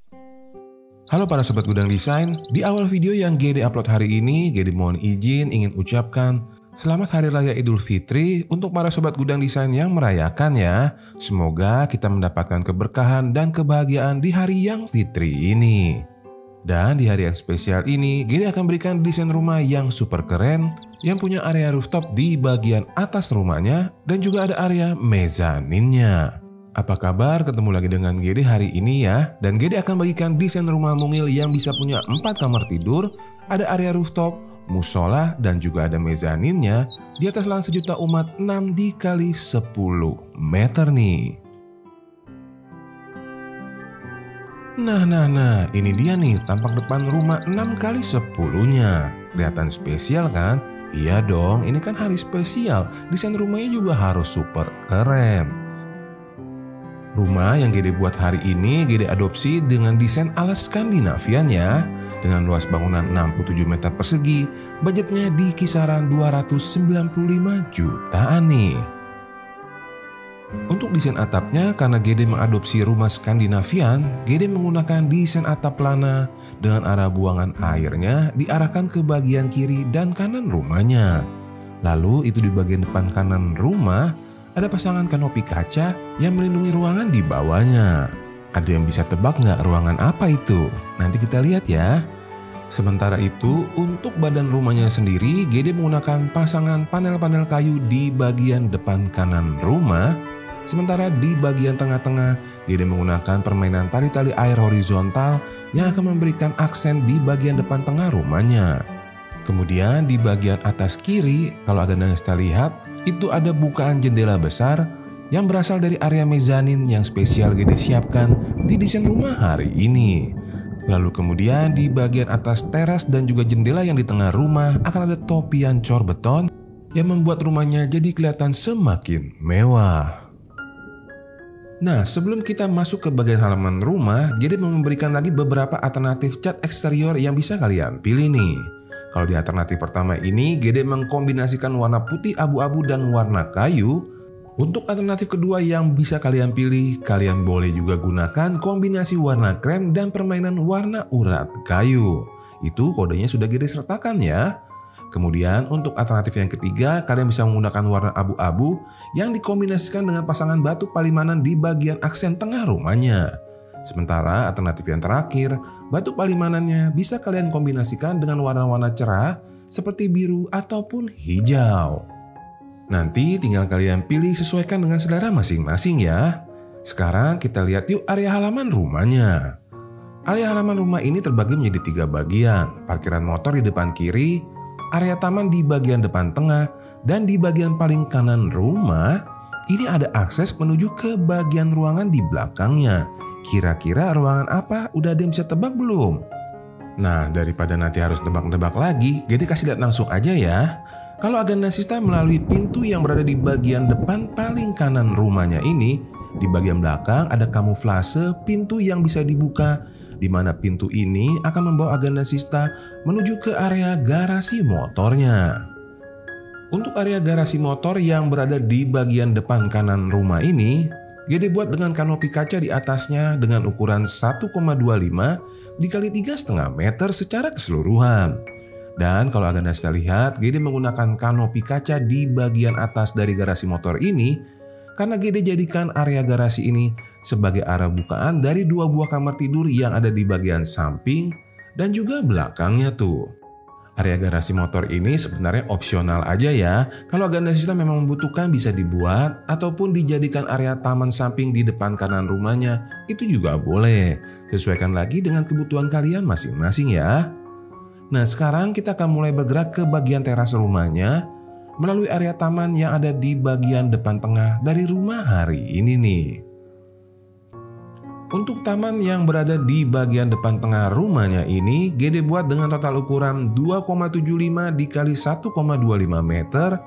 Halo para sobat gudang desain, di awal video yang GD upload hari ini, GD mohon izin ingin ucapkan Selamat Hari Raya Idul Fitri untuk para sobat gudang desain yang merayakan ya. Semoga kita mendapatkan keberkahan dan kebahagiaan di hari yang fitri ini. Dan di hari yang spesial ini, GD akan berikan desain rumah yang super keren yang punya area rooftop di bagian atas rumahnya dan juga ada area mezaninnya. Apa kabar? Ketemu lagi dengan GD hari ini ya. Dan GD akan bagikan desain rumah mungil yang bisa punya 4 kamar tidur, ada area rooftop, musola, dan juga ada mezaninnya di atas lahan sejuta umat 6 dikali 10 meter nih. Nah, ini dia nih tampak depan rumah 6 kali 10-nya. Kelihatan spesial kan? Iya dong, ini kan hari spesial. Desain rumahnya juga harus super keren. Rumah yang GD buat hari ini GD adopsi dengan desain ala Skandinavian ya. Dengan luas bangunan 67 meter persegi, budgetnya di kisaran 295 jutaan nih. Untuk desain atapnya, karena GD mengadopsi rumah Skandinavian, GD menggunakan desain atap plana dengan arah buangan airnya diarahkan ke bagian kiri dan kanan rumahnya. Lalu itu di bagian depan kanan rumah, ada pasangan kanopi kaca yang melindungi ruangan di bawahnya. Ada yang bisa tebak nggak ruangan apa itu? Nanti kita lihat ya. Sementara itu, untuk badan rumahnya sendiri, GD menggunakan pasangan panel-panel kayu di bagian depan kanan rumah. Sementara di bagian tengah-tengah, GD menggunakan permainan tali-tali air horizontal yang akan memberikan aksen di bagian depan tengah rumahnya. Kemudian di bagian atas kiri, kalau Anda bisa lihat, itu ada bukaan jendela besar yang berasal dari area mezanin yang spesial GD siapkan di desain rumah hari ini. Lalu kemudian di bagian atas teras dan juga jendela yang di tengah rumah akan ada topian cor beton yang membuat rumahnya jadi kelihatan semakin mewah. Nah, sebelum kita masuk ke bagian halaman rumah, GD memberikan lagi beberapa alternatif cat eksterior yang bisa kalian pilih nih. Kalau di alternatif pertama ini, GD mengkombinasikan warna putih abu-abu dan warna kayu. Untuk alternatif kedua yang bisa kalian pilih, kalian boleh juga gunakan kombinasi warna krem dan permainan warna urat kayu. Itu kodenya sudah GD sertakan ya. Kemudian untuk alternatif yang ketiga, kalian bisa menggunakan warna abu-abu yang dikombinasikan dengan pasangan batu palimanan di bagian aksen tengah rumahnya. Sementara alternatif yang terakhir, batu palimanannya bisa kalian kombinasikan dengan warna-warna cerah seperti biru ataupun hijau. Nanti tinggal kalian pilih sesuaikan dengan selera masing-masing ya. Sekarang kita lihat yuk area halaman rumahnya. Area halaman rumah ini terbagi menjadi 3 bagian. Parkiran motor di depan kiri, area taman di bagian depan tengah, dan di bagian paling kanan rumah, ini ada akses menuju ke bagian ruangan di belakangnya. Kira-kira ruangan apa? Udah ada yang bisa tebak belum? Nah, daripada nanti harus tebak-tebak lagi, GD kasih lihat langsung aja ya. Kalau agenda sistem melalui pintu yang berada di bagian depan paling kanan rumahnya ini, di bagian belakang ada kamuflase pintu yang bisa dibuka, di mana pintu ini akan membawa agenda sista menuju ke area garasi motornya. Untuk area garasi motor yang berada di bagian depan kanan rumah ini, GD buat dengan kanopi kaca di atasnya dengan ukuran 1,25 dikali 3,5 meter secara keseluruhan. Dan kalau Anda bisa lihat, GD menggunakan kanopi kaca di bagian atas dari garasi motor ini karena GD jadikan area garasi ini sebagai arah bukaan dari 2 buah kamar tidur yang ada di bagian samping dan juga belakangnya tuh. Area garasi motor ini sebenarnya opsional aja ya. Kalau agenda sistem memang membutuhkan bisa dibuat ataupun dijadikan area taman samping di depan kanan rumahnya, itu juga boleh. Sesuaikan lagi dengan kebutuhan kalian masing-masing ya. Nah, sekarang kita akan mulai bergerak ke bagian teras rumahnya melalui area taman yang ada di bagian depan tengah dari rumah hari ini nih. Untuk taman yang berada di bagian depan tengah rumahnya ini, GD buat dengan total ukuran 2,75 dikali 1,25 meter,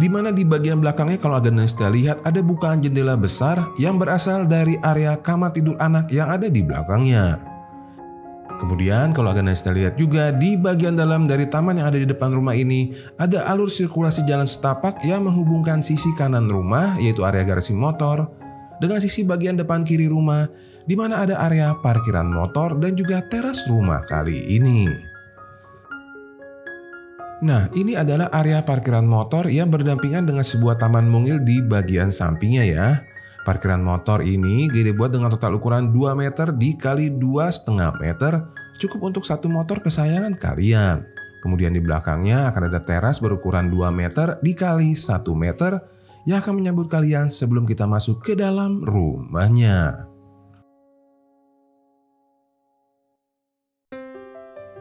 di mana di bagian belakangnya kalau Anda bisa lihat ada bukaan jendela besar yang berasal dari area kamar tidur anak yang ada di belakangnya. Kemudian kalau Anda bisa lihat juga di bagian dalam dari taman yang ada di depan rumah ini ada alur sirkulasi jalan setapak yang menghubungkan sisi kanan rumah yaitu area garasi motor dengan sisi bagian depan kiri rumah di mana ada area parkiran motor dan juga teras rumah kali ini. Nah, ini adalah area parkiran motor yang berdampingan dengan sebuah taman mungil di bagian sampingnya ya. Parkiran motor ini gede buat dengan total ukuran 2 meter dikali 2,5 meter, cukup untuk satu motor kesayangan kalian. Kemudian di belakangnya akan ada teras berukuran 2 meter dikali 1 meter yang akan menyambut kalian sebelum kita masuk ke dalam rumahnya.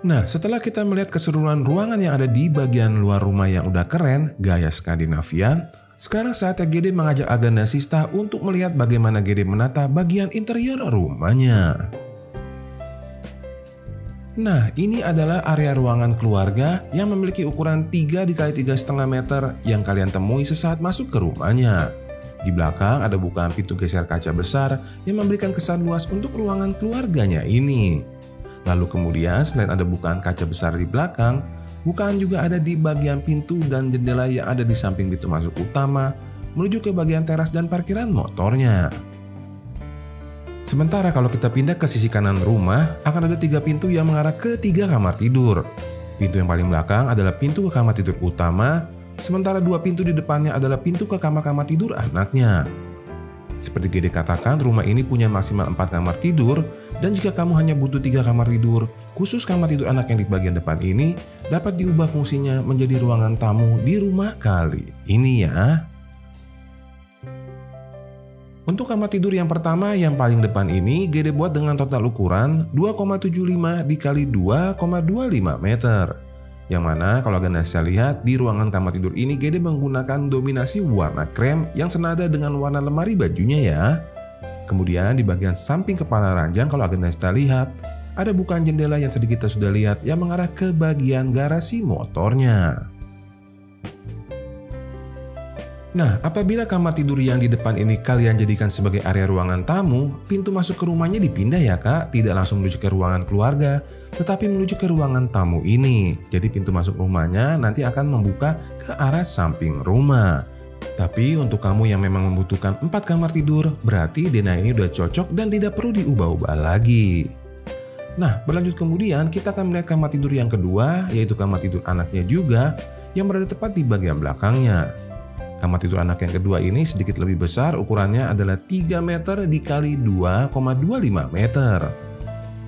Nah, setelah kita melihat keseluruhan ruangan yang ada di bagian luar rumah yang udah keren, gaya Skandinavian, sekarang saatnya Gede mengajak Aga dan Sista untuk melihat bagaimana Gede menata bagian interior rumahnya. Nah, ini adalah area ruangan keluarga yang memiliki ukuran 3 dikali 3,5 meter yang kalian temui sesaat masuk ke rumahnya. Di belakang ada bukaan pintu geser kaca besar yang memberikan kesan luas untuk ruangan keluarganya ini. Lalu kemudian selain ada bukaan kaca besar di belakang, bukaan juga ada di bagian pintu dan jendela yang ada di samping pintu masuk utama menuju ke bagian teras dan parkiran motornya. Sementara kalau kita pindah ke sisi kanan rumah, akan ada 3 pintu yang mengarah ke 3 kamar tidur. Pintu yang paling belakang adalah pintu ke kamar tidur utama, sementara 2 pintu di depannya adalah pintu ke kamar-kamar tidur anaknya. Seperti Gede katakan, rumah ini punya maksimal 4 kamar tidur, dan jika kamu hanya butuh 3 kamar tidur, khusus kamar tidur anak yang di bagian depan ini dapat diubah fungsinya menjadi ruangan tamu di rumah kali ini ya. Untuk kamar tidur yang pertama yang paling depan ini Gede buat dengan total ukuran 2,75 dikali 2,25 meter. Yang mana kalau kalian bisa lihat di ruangan kamar tidur ini Gede menggunakan dominasi warna krem yang senada dengan warna lemari bajunya ya. Kemudian di bagian samping kepala ranjang kalau kalian bisa lihat ada bukaan jendela yang tadi kita sudah lihat yang mengarah ke bagian garasi motornya. Nah, apabila kamar tidur yang di depan ini kalian jadikan sebagai area ruangan tamu, pintu masuk ke rumahnya dipindah ya kak, tidak langsung menuju ke ruangan keluarga, tetapi menuju ke ruangan tamu ini. Jadi pintu masuk rumahnya nanti akan membuka ke arah samping rumah. Tapi untuk kamu yang memang membutuhkan 4 kamar tidur, berarti denah ini udah cocok dan tidak perlu diubah-ubah lagi. Nah, berlanjut kemudian kita akan melihat kamar tidur yang kedua, yaitu kamar tidur anaknya juga, yang berada tepat di bagian belakangnya. Kamar tidur anak yang kedua ini sedikit lebih besar, ukurannya adalah 3 meter dikali 2,25 meter.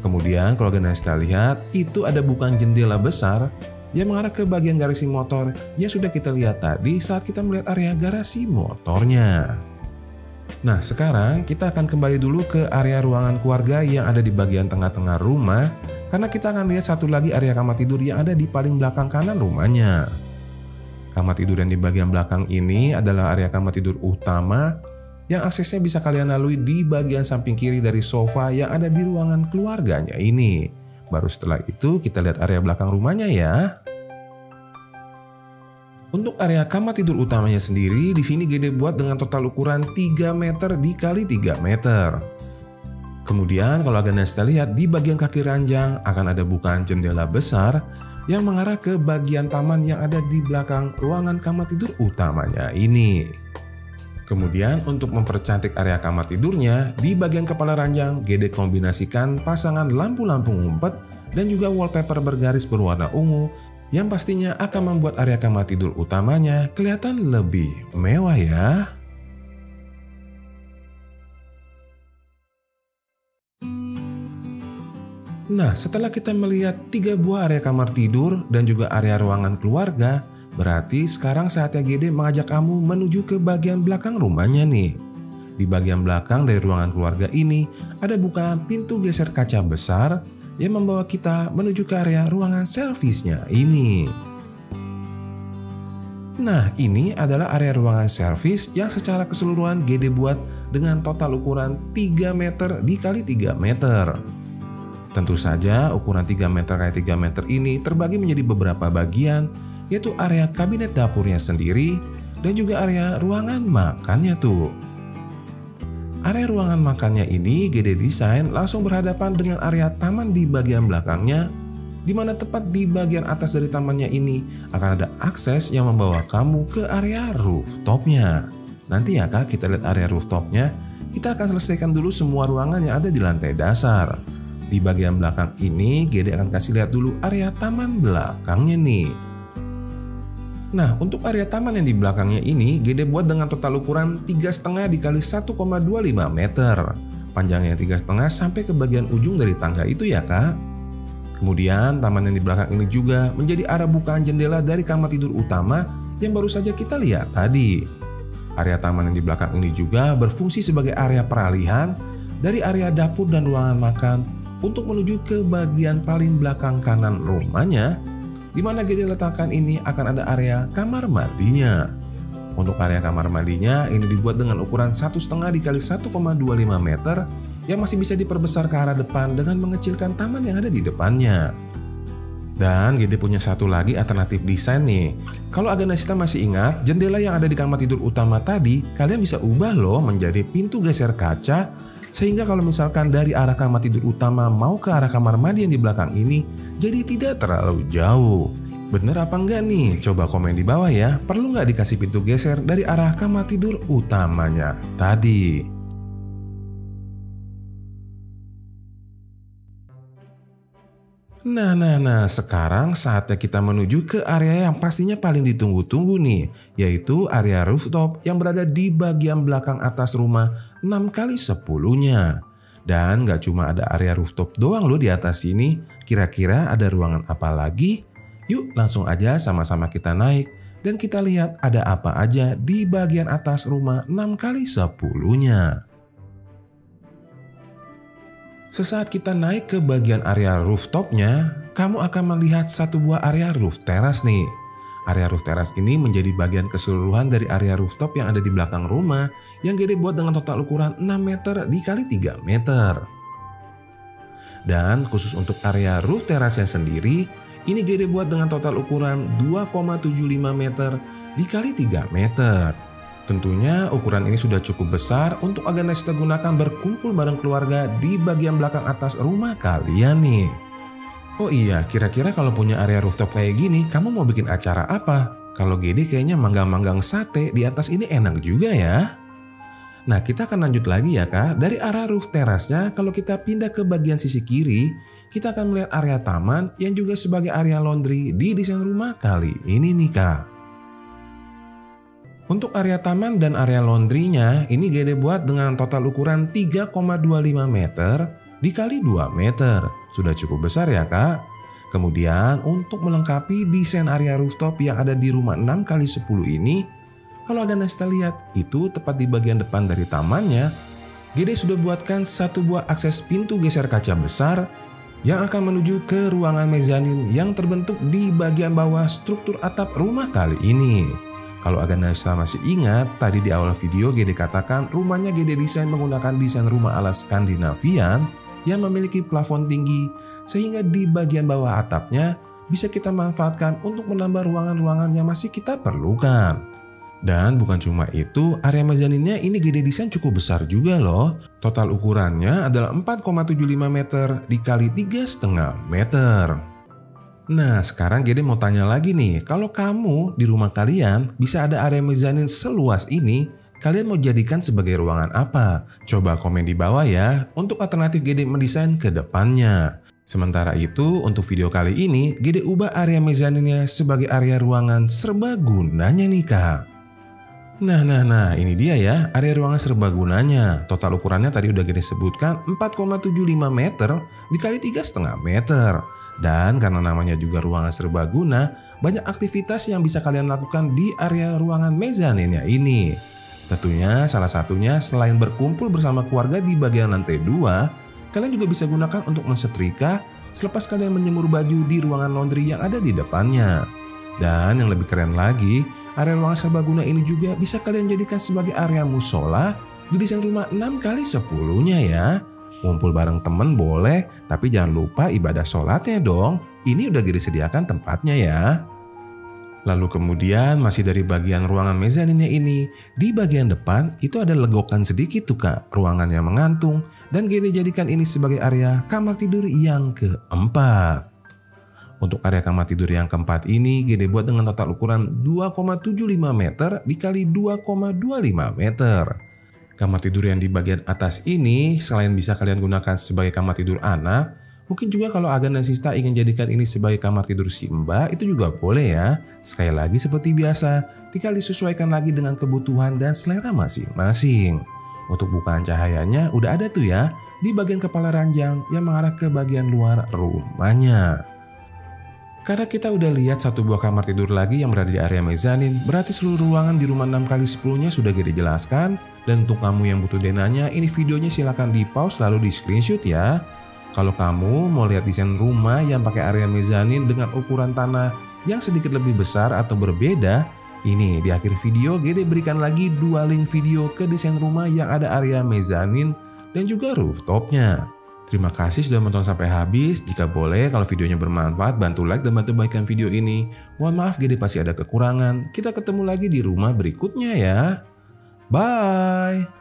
Kemudian kalau kalian bisa lihat, itu ada bukaan jendela besar yang mengarah ke bagian garasi motor yang sudah kita lihat tadi saat kita melihat area garasi motornya. Nah, sekarang kita akan kembali dulu ke area ruangan keluarga yang ada di bagian tengah-tengah rumah, karena kita akan lihat satu lagi area kamar tidur yang ada di paling belakang kanan rumahnya. Kamar tidur yang di bagian belakang ini adalah area kamar tidur utama yang aksesnya bisa kalian lalui di bagian samping kiri dari sofa yang ada di ruangan keluarganya ini. Baru setelah itu kita lihat area belakang rumahnya ya. Untuk area kamar tidur utamanya sendiri di sini Gede buat dengan total ukuran 3 meter dikali 3 meter. Kemudian kalau kalian bisa lihat di bagian kaki ranjang akan ada bukaan jendela besar yang mengarah ke bagian taman yang ada di belakang ruangan kamar tidur utamanya ini. Kemudian untuk mempercantik area kamar tidurnya, di bagian kepala ranjang Gede kombinasikan pasangan lampu-lampu ngumpet dan juga wallpaper bergaris berwarna ungu yang pastinya akan membuat area kamar tidur utamanya kelihatan lebih mewah ya. Nah, setelah kita melihat 3 buah area kamar tidur dan juga area ruangan keluarga, berarti sekarang saatnya Gede mengajak kamu menuju ke bagian belakang rumahnya nih. Di bagian belakang dari ruangan keluarga ini ada bukaan pintu geser kaca besar yang membawa kita menuju ke area ruangan servisnya ini. Nah, ini adalah area ruangan servis yang secara keseluruhan Gede buat dengan total ukuran 3 meter dikali 3 meter. Tentu saja ukuran 3 meter x 3 meter ini terbagi menjadi beberapa bagian, yaitu area kabinet dapurnya sendiri dan juga area ruangan makannya tuh. Area ruangan makannya ini Gede desain langsung berhadapan dengan area taman di bagian belakangnya, di mana tepat di bagian atas dari tamannya ini akan ada akses yang membawa kamu ke area rooftopnya. Nanti ya kak kita lihat area rooftopnya kita akan selesaikan dulu semua ruangan yang ada di lantai dasar. Di bagian belakang ini, Gede akan kasih lihat dulu area taman belakangnya nih. Nah, untuk area taman yang di belakangnya ini, Gede buat dengan total ukuran 3,5 dikali 1,25 meter. Panjangnya 3,5 sampai ke bagian ujung dari tangga itu ya kak. Kemudian taman yang di belakang ini juga menjadi arah bukaan jendela dari kamar tidur utama yang baru saja kita lihat tadi. Area taman yang di belakang ini juga berfungsi sebagai area peralihan dari area dapur dan ruangan makan untuk menuju ke bagian paling belakang kanan rumahnya, di mana Gede letakkan ini akan ada area kamar mandinya. Untuk area kamar mandinya ini dibuat dengan ukuran 1,5 dikali 1,25 meter yang masih bisa diperbesar ke arah depan dengan mengecilkan taman yang ada di depannya. Dan Gede punya satu lagi alternatif desain nih. Kalau Aganesta masih ingat, jendela yang ada di kamar tidur utama tadi kalian bisa ubah loh menjadi pintu geser kaca, sehingga kalau misalkan dari arah kamar tidur utama mau ke arah kamar mandi yang di belakang ini, jadi tidak terlalu jauh. Bener apa enggak nih? Coba komen di bawah ya. Perlu nggak dikasih pintu geser dari arah kamar tidur utamanya tadi? Nah, sekarang saatnya kita menuju ke area yang pastinya paling ditunggu-tunggu nih, yaitu area rooftop yang berada di bagian belakang atas rumah 6x10-nya. Dan gak cuma ada area rooftop doang loh di atas sini, kira-kira ada ruangan apa lagi? Yuk langsung aja sama-sama kita naik dan kita lihat ada apa aja di bagian atas rumah 6x10-nya. Sesaat kita naik ke bagian area rooftopnya, kamu akan melihat satu buah area roof terrace nih. Area roof terrace ini menjadi bagian keseluruhan dari area rooftop yang ada di belakang rumah yang Gede buat dengan total ukuran 6 meter dikali 3 meter. Dan khusus untuk area roof terrace-nya sendiri, ini Gede buat dengan total ukuran 2,75 meter dikali 3 meter. Tentunya ukuran ini sudah cukup besar untuk Aganesta gunakan berkumpul bareng keluarga di bagian belakang atas rumah kalian nih. Oh iya, kira-kira kalau punya area rooftop kayak gini, kamu mau bikin acara apa? Kalau Gede kayaknya manggang-manggang sate di atas ini enak juga ya. Nah, kita akan lanjut lagi ya kak. Dari arah roof terasnya, kalau kita pindah ke bagian sisi kiri, kita akan melihat area taman yang juga sebagai area laundry di desain rumah kali ini nih kak. Untuk area taman dan area laundrynya ini Gede buat dengan total ukuran 3,25 meter dikali 2 meter. Sudah cukup besar ya kak. Kemudian untuk melengkapi desain area rooftop yang ada di rumah 6x10 ini, kalau Aganesta lihat itu tepat di bagian depan dari tamannya, Gede sudah buatkan satu buah akses pintu geser kaca besar yang akan menuju ke ruangan mezanin yang terbentuk di bagian bawah struktur atap rumah kali ini. Kalau Aganesta masih ingat, tadi di awal video Gede katakan rumahnya Gede desain menggunakan desain rumah ala Skandinavian yang memiliki plafon tinggi, sehingga di bagian bawah atapnya bisa kita manfaatkan untuk menambah ruangan-ruangan yang masih kita perlukan. Dan bukan cuma itu, area mezaninnya ini Gede desain cukup besar juga loh. Total ukurannya adalah 4,75 meter dikali 3,5 meter. Nah, sekarang Gede mau tanya lagi nih, kalau kamu di rumah kalian bisa ada area mezanin seluas ini, kalian mau jadikan sebagai ruangan apa? Coba komen di bawah ya, untuk alternatif Gede mendesain ke depannya. Sementara itu, untuk video kali ini, Gede ubah area mezaninnya sebagai area ruangan serbagunanya nih kak. Nah, ini dia ya, area ruangan serbagunanya. Total ukurannya tadi udah Gede sebutkan 4,75 meter dikali 3,5 meter. Dan karena namanya juga ruangan serbaguna, banyak aktivitas yang bisa kalian lakukan di area ruangan mezaninnya ini. Tentunya salah satunya selain berkumpul bersama keluarga di bagian lantai 2, kalian juga bisa gunakan untuk mensetrika selepas kalian menjemur baju di ruangan laundry yang ada di depannya. Dan yang lebih keren lagi, area ruangan serbaguna ini juga bisa kalian jadikan sebagai area musola di desain rumah 6x10-nya ya. Ngumpul bareng temen boleh, tapi jangan lupa ibadah sholatnya dong. Ini udah Gede sediakan tempatnya ya. Lalu kemudian masih dari bagian ruangan mezaninnya ini, di bagian depan itu ada legokan sedikit tuh kak, ruangan yang mengantung, dan Gede jadikan ini sebagai area kamar tidur yang keempat. Untuk area kamar tidur yang keempat ini Gede buat dengan total ukuran 2,75 meter dikali 2,25 meter. Kamar tidur yang di bagian atas ini selain bisa kalian gunakan sebagai kamar tidur anak, mungkin juga kalau Agan dan Sista ingin jadikan ini sebagai kamar tidur si Mbak itu juga boleh ya. Sekali lagi seperti biasa, tinggal disesuaikan lagi dengan kebutuhan dan selera masing-masing. Untuk bukaan cahayanya udah ada tuh ya di bagian kepala ranjang yang mengarah ke bagian luar rumahnya. Karena kita udah lihat satu buah kamar tidur lagi yang berada di area mezanin, berarti seluruh ruangan di rumah 6x10-nya sudah Gede jelaskan. Dan untuk kamu yang butuh denanya, ini videonya silahkan di pause lalu di screenshot ya. Kalau kamu mau lihat desain rumah yang pakai area mezanin dengan ukuran tanah yang sedikit lebih besar atau berbeda, ini di akhir video Gede berikan lagi 2 link video ke desain rumah yang ada area mezanin dan juga rooftopnya. Terima kasih sudah menonton sampai habis. Jika boleh, kalau videonya bermanfaat, bantu like dan bantu bagikan video ini. Mohon maaf Gede pasti ada kekurangan. Kita ketemu lagi di rumah berikutnya ya. Bye!